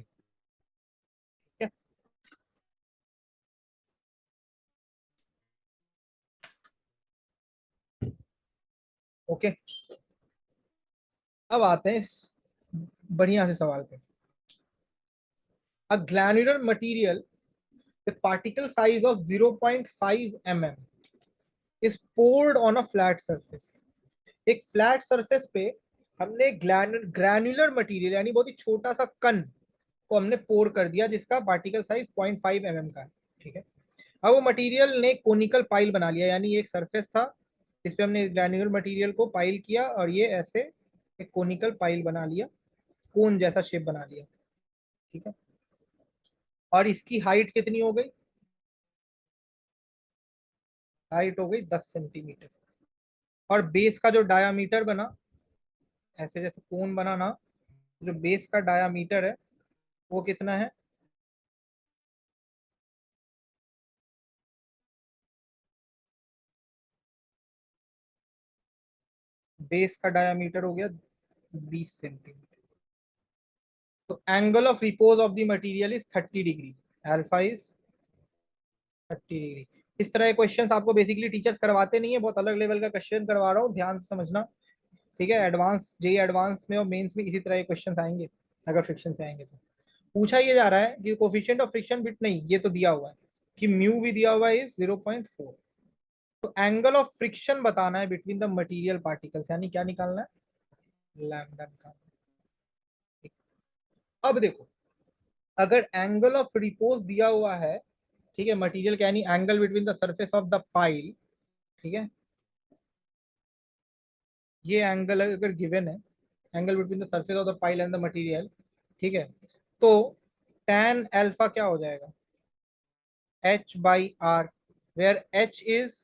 [SPEAKER 1] Okay. Okay. अब आते हैं इस बढ़िया से सवाल पे। A granular material with particle size of 0.5 mm is poured on a flat surface. एक फ्लैट सरफेस पे हमने ग्रैनुलर मटेरियल यानी बहुत ही छोटा सा कण को हमने पोर कर दिया जिसका पार्टिकल साइज 0.5 mm का है, ठीक है। अब वो मटेरियल ने कोनिकल पाइल बना लिया, यानी एक सरफेस था इस पे हमने ग्रैनुलर मटेरियल को पाइल किया और ये ऐसे एक कोनिकल पाइल बना लिया, कोन जैसा शेप बना लिया, ठीक है। और इसकी हाइट कितनी हो गई, हाइट हो गई 10 सेंटीमीटर। और बेस का जो डायामीटर बना, ऐसे जैसे कोन बना ना, जो बेस का डायामीटर है वो कितना है, बेस का डायामीटर हो गया 20 सेंटीमीटर। तो angle of repose of the material is 30 degree, alpha is 30 degree. इस तरह के क्वेश्चंस आपको बेसिकली टीचर्स करवाते नहीं है, बहुत अलग लेवल का क्वेश्चन करवा रहा हूँ, ध्यान से समझना, ठीक है। एडवांस जेई एडवांस में और मेंस में इसी तरह के क्वेश्चन आएंगे अगर फ्रिक्शन से आएंगे तो। पूछा ये जा रहा है कि कोफिशिएंट ऑफ फ्रिक्शन बिट नहीं, ये तो दिया हुआ है कि म्यू भी दिया हुआ है इज 0.4। तो एंगल ऑफ फ्रिक्शन बताना है बिटवीन द मटेरियल पार्टिकल्स, यानी क्या निकालना है, लैम्डा निकालना है। अब देखो, अगर एंगल ऑफ रिपोज दिया हुआ है, ठीक है, मटेरियल का यानी angle between the surface of the pile, ठीक है, ये एंगल अगर गिवन है, angle between the surface of the pile and the material, ठीक है, तो tan अल्फा क्या हो जाएगा, h by r, where h is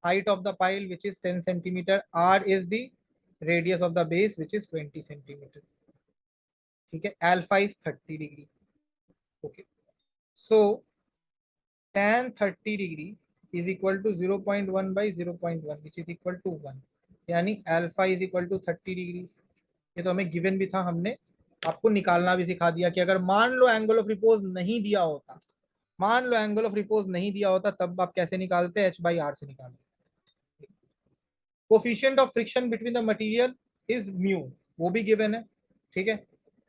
[SPEAKER 1] height of the pile which is 10 centimeter, r is the radius of the base which is 20 centimeter, ठीक है। Alpha is 30 degree, okay. So tan 30 degree is equal to 0.1 by 0.1 which is equal to 1, यानी alpha is equal to 30 degree. ये तो हमें गिवन भी था, हमने आपको निकालना भी सिखा दिया कि अगर मान लो एंगल ऑफ रिपोज नहीं दिया होता, मान लो एंगल ऑफ रिपोज नहीं दिया होता तब आप कैसे निकालते, एच बाई आर से निकालते। Coefficient of friction between the material is mu, वो भी गिवन है, ठीक है।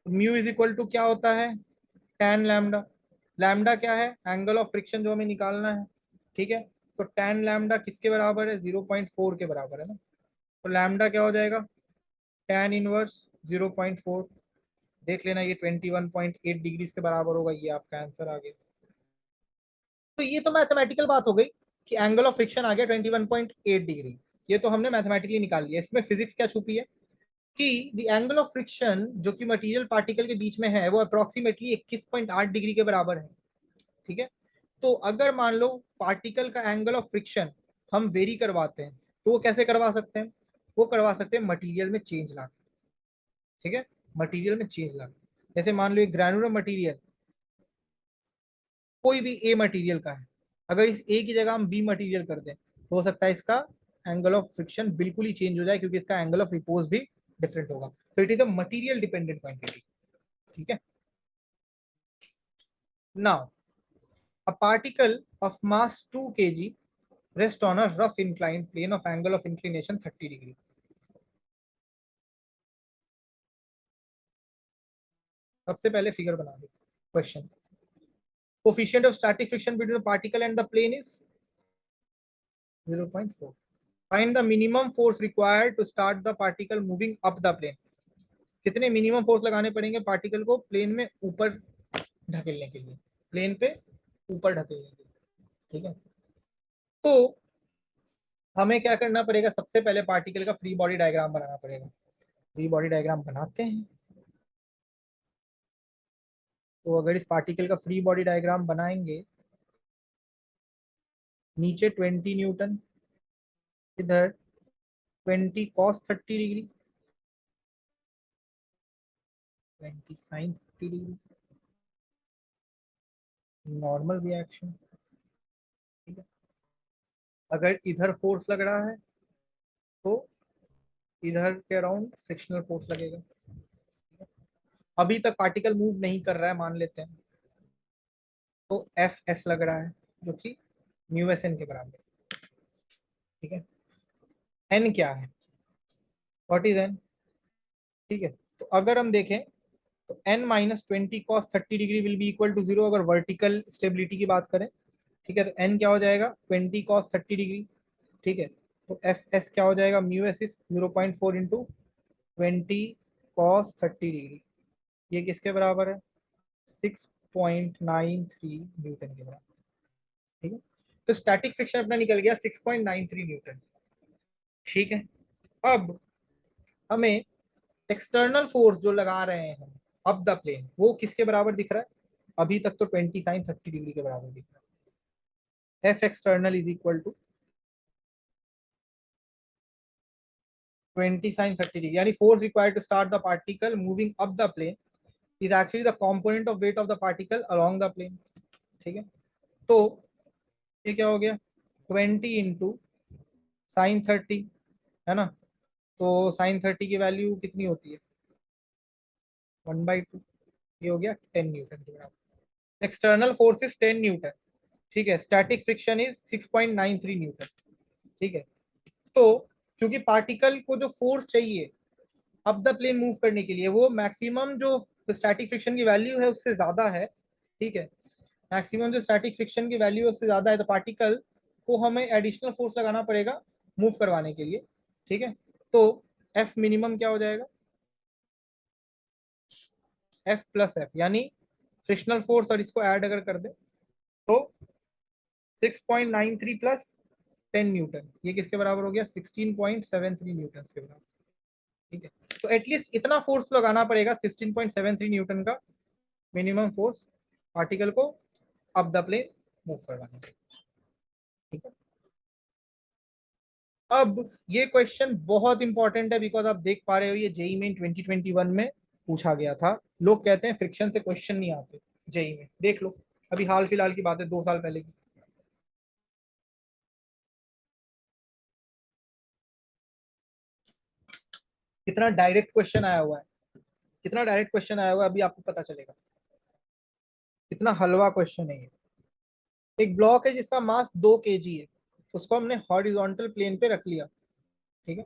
[SPEAKER 1] म्यू इज इक्वल टू क्या होता है, tan लैम्डा। लैम्डा क्या है, एंगल ऑफ फ्रिक्शन जो हमें निकालना है, ठीक है। तो tan लैम्डा किसके बराबर है, 0.4 के बराबर है ना। तो लैम्डा क्या हो जाएगा, tan इनवर्स 0.4, देख लेना ये 21.8 डिग्री के बराबर होगा, ये आपका आंसर आ गया। तो ये तो मैथमेटिकल बात हो गई कि एंगल ऑफ फ्रिक्शन आ गया 21.8 डिग्री, ये तो हमने मैथमेटिकली निकाल लिया। इसमें फिजिक्स क्या छुपी है कि द एंगल ऑफ फ्रिक्शन जो कि मटेरियल पार्टिकल के बीच में है वो अप्रोक्सीमेटली 21.8 डिग्री के बराबर है, ठीक है। तो अगर मान लो पार्टिकल का एंगल ऑफ फ्रिक्शन हम वेरी करवाते हैं तो वो कैसे करवा सकते हैं, वो करवा सकते हैं मटेरियल में चेंज ला, ठीक है, मटेरियल में चेंज ला। जैसे मान लो एक ग्रैनुलर मटेरियल कोई भी ए मटेरियल का है, अगर इस ए की जगह हम बी मटेरियल कर दें तो हो सकता है इसका एंगल ऑफ फ्रिक्शन बिल्कुल ही चेंज हो जाए क्योंकि इसका एंगल ऑफ रिपोज भी डिफरेंट होगा। तो it is a material dependent quantity, ठीक है। Now a particle of mass 2 kg rest on a rough inclined plane of angle of inclination 30 degree. सबसे पहले फिगर बना दो question. Coefficient of static friction between the particle and the plane is 0.4। Find the minimum force required to start the particle moving up the plane. कितने मिनिमम फोर्स लगाने पड़ेंगे पार्टिकल को प्लेन में ऊपर ढकेलने के लिए, प्लेन पे ऊपर ढकेलने के लिए, ठीक है। तो हमें क्या करना पड़ेगा, सबसे पहले पार्टिकल का फ्री बॉडी डायग्राम बनाना पड़ेगा। फ्री बॉडी डायग्राम बनाते हैं। तो अगर इस पार्टिकल का फ्री बॉडी डायग्राम बनाएंगे, नीचे 20 न्यूटन, इधर 20 cos 30 degree, 20 sin 30 degree, normal reaction. ठीक है, अगर इधर फोर्स लग रहा है तो इधर के अराउंड फ्रिक्शनल फोर्स लगेगा। अभी तक पार्टिकल मूव नहीं कर रहा है मान लेते हैं, तो एफ एस लग रहा है जो कि म्यू एस एन के बराबर है। ठीक है, एन क्या है, व्हाट इज एन? ठीक है, तो अगर हम देखें तो N -20 cos 30 degree will be equal to 0 अगर वर्टिकल स्टेबिलिटी की बात करें। ठीक है, तो एन क्या हो जाएगा 20 cos 30 डिग्री। ठीक है, तो एफ एस क्या हो जाएगा, mu S is 0.4 into 20 cos 30 degree. ये किसके बराबर है, 6.93 न्यूटन के बराबर। ठीक है, तो स्टैटिक फ्रिक्शन अपना निकल गया 6.93 न्यूटन। ठीक है, अब हमें एक्सटर्नल फोर्स जो लगा रहे हैं अप द प्लेन वो किसके बराबर दिख रहा है, अभी तक तो 20 sin 30 डिग्री के बराबर दिख रहा है। F external is equal to 20 sin 30 degree, यानी force required to start the particle moving up the plane is actually the component of weight of the particle along the plane. ठीक है, तो ये क्या हो गया 20 इंटू sin 30, है ना, तो sin 30 की वैल्यू कितनी होती है 1/2, ये हो गया 10 न्यूटन के बराबर। External force is 10 Newton. ठीक है, स्टैटिक फ्रिक्शन इज 6.93 न्यूटन। ठीक है, तो क्योंकि पार्टिकल को जो फोर्स चाहिए अप द प्लेन मूव करने के लिए वो मैक्सिमम जो स्टैटिक फ्रिक्शन की वैल्यू है उससे ज्यादा है। ठीक है, मैक्सिमम जो स्टैटिक फ्रिक्शन की वैल्यू है उससे ज्यादा है, तो पार्टिकल को हमें एडिशनल फोर्स लगाना पड़ेगा मूव करवाने के लिए। ठीक है, तो एफ मिनिमम क्या हो जाएगा, एफ प्लस एफ, यानी फ्रिक्शनल फोर्स और इसको ऐड अगर कर दे तो 6.93 प्लस 10 न्यूटन, ये किसके बराबर हो गया 16.73 न्यूटन के बराबर। ठीक है, तो एटलीस्ट इतना फोर्स लगाना पड़ेगा 16.73 न्यूटन का मिनिमम फोर्स पार्टिकल को अप द प्लेन मूव करवाने के लिए। ठीक है, अब ये क्वेश्चन बहुत इंपॉर्टेंट है बिकॉज आप देख पा रहे हो ये जेई मेन 2021 में पूछा गया था। लोग कहते हैं फ्रिक्शन से क्वेश्चन नहीं आते जेई में, देख लो अभी हाल फिलहाल की बात है 2 साल पहले की। कितना डायरेक्ट क्वेश्चन आया हुआ है, कितना डायरेक्ट क्वेश्चन आया हुआ है अभी आपको पता चलेगा, कितना हलवा क्वेश्चन है ये। एक ब्लॉक है जिसका मास 2 kg है, उसको हमने हॉरिजॉन्टल प्लेन पे रख लिया। ठीक है,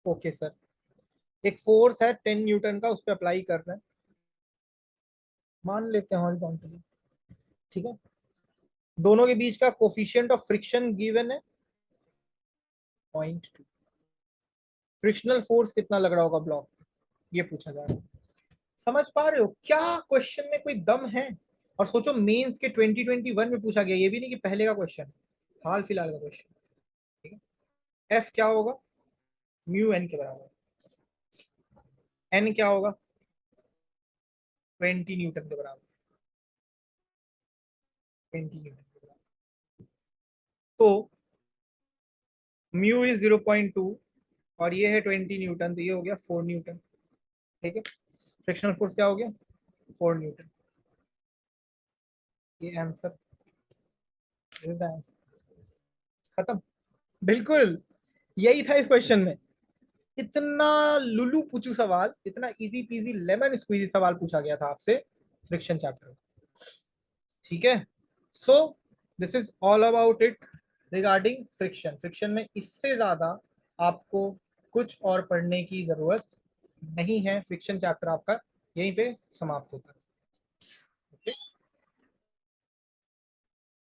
[SPEAKER 1] ओके सर, एक फोर्स है 10 न्यूटन का उस पर अप्लाई कर रहे हैं, मान लेते हैं हॉरिजॉन्टली। ठीक है, दोनों के बीच का कोफिशिएंट ऑफ फ्रिक्शन गिवन है 0.2। फ्रिक्शनल फोर्स कितना लग रहा होगा ब्लॉक, ये पूछा जा रहा है। समझ पा रहे हो क्या क्वेश्चन में कोई दम है? और सोचो मेंस के 2021 में पूछा गया, ये भी नहीं कि पहले का क्वेश्चन, हाल फिलहाल का क्वेश्चन। ठीक है, एफ क्या होगा म्यू एन के बराबर, एन क्या होगा 20 न्यूटन के बराबर, 20 न्यूटन के बराबर। तो म्यू इज 0.2 और ये है 20 न्यूटन, तो ये हो गया 4 न्यूटन। ठीक है, फ्रिक्शनल फोर्स क्या हो गया 4 न्यूटन। ये आंसर, आंसर खत्म, बिल्कुल यही था इस क्वेश्चन में। इतना लुलू पुचू सवाल, इतना इजी पीजी लेमन स्क्वीजी सवाल पूछा गया था आपसे फ्रिक्शन चैप्टर। ठीक है, so this is all about it regarding friction. Friction में इससे ज्यादा आपको कुछ और पढ़ने की जरूरत नहीं है, फ्रिक्शन चैप्टर आपका यहीं पे समाप्त होता है। ओके,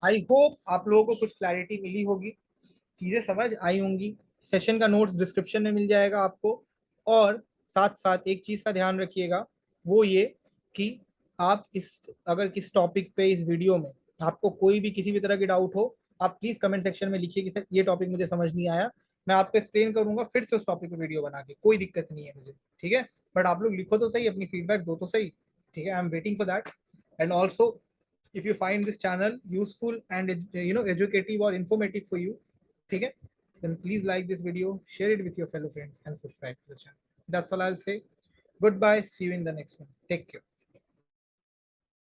[SPEAKER 1] आई होप आप लोगों को कुछ क्लैरिटी मिली होगी, चीजें समझ आई होंगी। सेशन का नोट्स डिस्क्रिप्शन में मिल जाएगा आपको। और साथ साथ एक चीज का ध्यान रखिएगा, वो ये कि आप इस अगर किस टॉपिक पे इस वीडियो में आपको कोई भी किसी भी तरह की डाउट हो, आप प्लीज कमेंट सेक्शन में लिखिए कि सर ये टॉपिक मुझे समझ नहीं आया, मैं आपको एक्सप्लेन करूंगा फिर से उस टॉपिक पे वीडियो बना के, कोई दिक्कत नहीं है मुझे, ठीक है। बट आप लोग लिखो तो सही, अपनी फीडबैक दो तो सही, ठीक है। I am waiting for that. And also if you find this channel useful and educative or informative for you, ठीक है, then please like this video, share it with your fellow friends and subscribe to the channel. That's all I'll say. Goodbye, see you in the next one, take care.